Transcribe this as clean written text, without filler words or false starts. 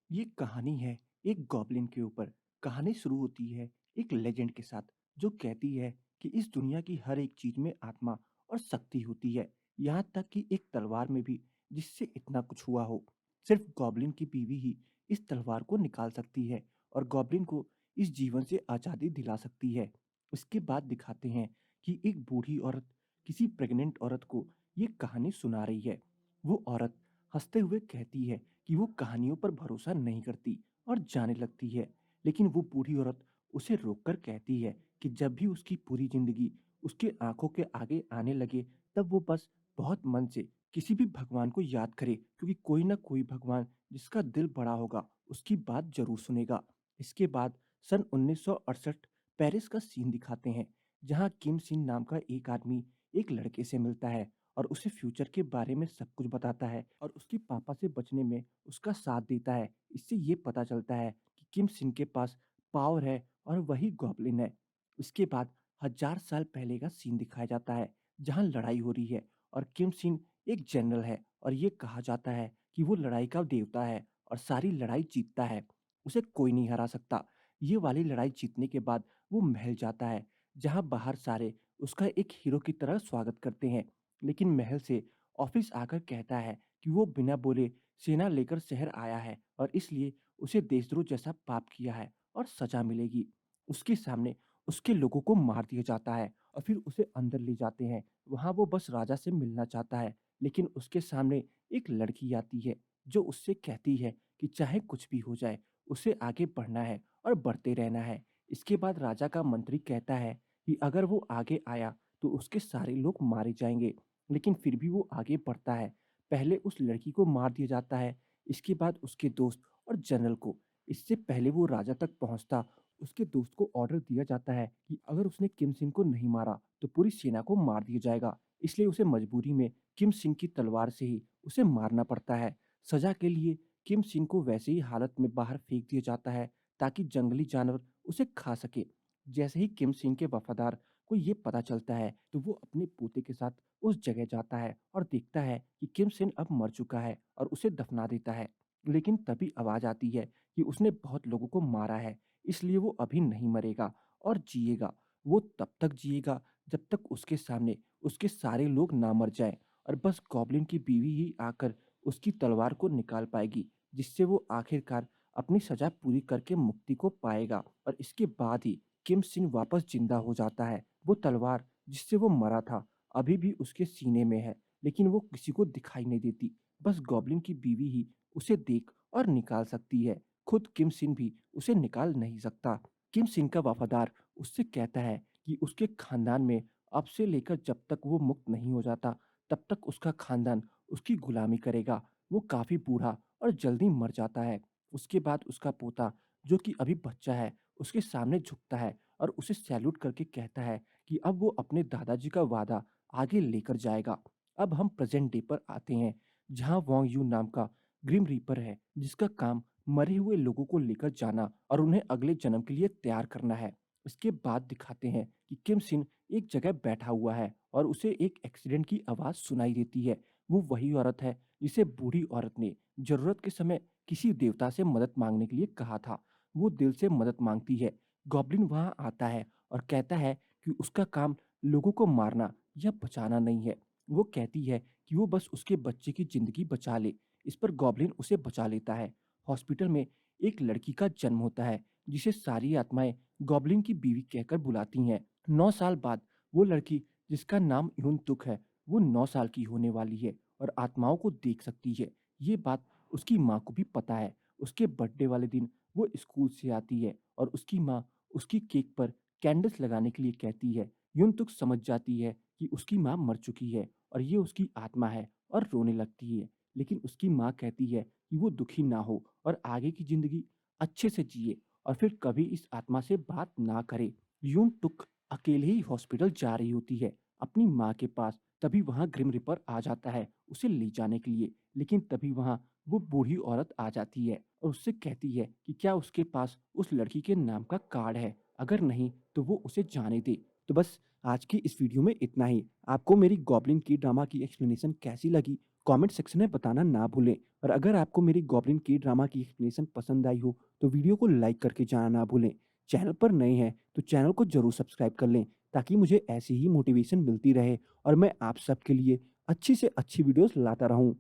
ये कहानी है एक गॉब्लिन के ऊपर। कहानी शुरू होती है एक लेजेंड के साथ जो कहती है कि इस दुनिया की हर एक चीज में आत्मा और शक्ति होती है, यहाँ तक कि एक तलवार में भी, जिससे इतना कुछ हुआ हो। सिर्फ गॉब्लिन की बीवी ही इस तलवार को निकाल सकती है और गॉब्लिन को इस जीवन से आज़ादी दिला सकती है। इसके बाद दिखाते हैं कि एक बूढ़ी औरत किसी प्रेग्नेंट औरत को ये कहानी सुना रही है। वो औरत हंसते हुए कहती है कि वो कहानियों पर भरोसा नहीं करती और जाने लगती है। लेकिन वो बूढ़ी औरत उसे रोककर कहती है कि जब भी उसकी पूरी जिंदगी उसके आंखों के आगे आने लगे, तब वो बस बहुत मन से किसी भी भगवान को याद करे, क्योंकि कोई ना कोई भगवान जिसका दिल बड़ा होगा उसकी बात जरूर सुनेगा। इसके बाद सन 1968 पेरिस का सीन दिखाते हैं, जहाँ किम सिन नाम का एक आदमी एक लड़के से मिलता है और उसे फ्यूचर के बारे में सब कुछ बताता है और उसके पापा से बचने में उसका साथ देता है। इससे ये पता चलता है कि किम सिन के पास पावर है और वही गॉब्लिन है। इसके बाद 1000 साल पहले का सीन दिखाया जाता है, जहाँ लड़ाई हो रही है और किम सिन एक जनरल है और ये कहा जाता है कि वो लड़ाई का देवता है और सारी लड़ाई जीतता है। उसे कोई नहीं हरा सकता। ये वाली लड़ाई जीतने के बाद वो महल जाता है, जहाँ बाहर सारे उसका एक हीरो की तरह स्वागत करते हैं। लेकिन महल से ऑफिस आकर कहता है कि वो बिना बोले सेना लेकर शहर आया है और इसलिए उसे देशद्रोह जैसा पाप किया है और सजा मिलेगी। उसके सामने उसके लोगों को मार दिया जाता है और फिर उसे अंदर ले जाते हैं। वहां वो बस राजा से मिलना चाहता है, लेकिन उसके सामने एक लड़की आती है जो उससे कहती है कि चाहे कुछ भी हो जाए, उसे आगे बढ़ना है और बढ़ते रहना है। इसके बाद राजा का मंत्री कहता है कि अगर वो आगे आया तो उसके सारे लोग मारे जाएंगे, लेकिन फिर भी वो आगे बढ़ता है। पहले उस लड़की को मार दिया जाता है, इसके बाद उसके दोस्त और जनरल को। इससे पहले वो राजा तक पहुंचता, उसके दोस्त को ऑर्डर दिया जाता है कि अगर उसने किम सिंह को नहीं मारा तो पूरी सेना को मार दिया जाएगा। इसलिए उसे मजबूरी में किम सिंह की तलवार से ही उसे मारना पड़ता है। सजा के लिए किम सिंह को वैसे ही हालत में बाहर फेंक दिया जाता है ताकि जंगली जानवर उसे खा सके। जैसे ही किम सिंह के वफादार को ये पता चलता है तो वो अपने पोते के साथ उस जगह जाता है और देखता है कि किम सिन अब मर चुका है और उसे दफना देता है। लेकिन तभी आवाज आती है कि उसने बहुत लोगों को मारा है, इसलिए वो अभी नहीं मरेगा और जिएगा। वो तब तक जिएगा जब तक उसके सामने उसके सारे लोग ना मर जाएं और बस गॉब्लिन की बीवी ही आकर उसकी तलवार को निकाल पाएगी, जिससे वो आखिरकार अपनी सजा पूरी करके मुक्ति को पाएगा। और इसके बाद ही किम सिन वापस जिंदा हो जाता है। वो तलवार जिससे वो मरा था अभी भी उसके सीने में है, लेकिन वो किसी को दिखाई नहीं देती। बस गॉब्लिन की बीवी ही उसे देख और निकाल सकती है। खुद किम सिन भी उसे निकाल नहीं सकता। किम सिन का वफादार उससे कहता है कि उसके खानदान में अब से लेकर जब तक वो मुक्त नहीं हो जाता, तब तक उसका खानदान उसकी गुलामी करेगा। वो काफी बूढ़ा और जल्दी मर जाता है। उसके बाद उसका पोता, जो कि अभी बच्चा है, उसके सामने झुकता है और उसे सैल्यूट करके कहता है कि अब वो अपने दादाजी का वादा आगे लेकर जाएगा। अब हम प्रेजेंट डे पर आते हैं, जहाँ वॉन्ग यू नाम का ग्रिम रीपर है, जिसका काम मरे हुए लोगों को लेकर जाना और उन्हें अगले जन्म के लिए तैयार करना है। इसके बाद दिखाते हैं कि किम सिन एक जगह बैठा हुआ है और उसे एक एक्सीडेंट की आवाज सुनाई देती है। वो वही औरत है जिसे बूढ़ी औरत ने जरूरत के समय किसी देवता से मदद मांगने के लिए कहा था। वो दिल से मदद मांगती है। गॉब्लिन वहां आता है और कहता है कि उसका काम लोगों को मारना या बचाना नहीं है। वो कहती है कि वो बस उसके बच्चे की जिंदगी बचा ले। इस पर गॉब्लिन उसे बचा लेता है। हॉस्पिटल में एक लड़की का जन्म होता है, जिसे सारी आत्माएं गॉब्लिन की बीवी कहकर बुलाती हैं। 9 साल बाद वो लड़की, जिसका नाम यून तुक है, वो 9 साल की होने वाली है और आत्माओं को देख सकती है। ये बात उसकी माँ को भी पता है। उसके बर्थडे वाले दिन वो स्कूल से आती है और उसकी माँ उसकी केक पर कैंडल्स लगाने के लिए कहती है। यून तुक समझ जाती है कि उसकी माँ मर चुकी है और ये उसकी आत्मा है और रोने लगती है। लेकिन उसकी माँ कहती है कि वो दुखी ना हो और आगे की जिंदगी अच्छे से जिए और फिर कभी इस आत्मा से बात ना करे। यून तुक अकेले ही हॉस्पिटल जा रही होती है अपनी माँ के पास। तभी वहां ग्रिम रिपर आ जाता है उसे ले जाने के लिए। लेकिन तभी वहां वो बूढ़ी औरत आ जाती है और उससे कहती है कि क्या उसके पास उस लड़की के नाम का कार्ड है, अगर नहीं तो वो उसे जाने दे। तो बस आज की इस वीडियो में इतना ही। आपको मेरी गॉब्लिन की ड्रामा की एक्सप्लेनेशन कैसी लगी, कमेंट सेक्शन में बताना ना भूलें। और अगर आपको मेरी गॉब्लिन के ड्रामा की एक्सप्लेनेशन पसंद आई हो, तो वीडियो को लाइक करके जाना ना भूलें। चैनल पर नए हैं, तो चैनल को ज़रूर सब्सक्राइब कर लें, ताकि मुझे ऐसी ही मोटिवेशन मिलती रहे और मैं आप सबके लिए अच्छी से अच्छी वीडियोज़ लाता रहूँ।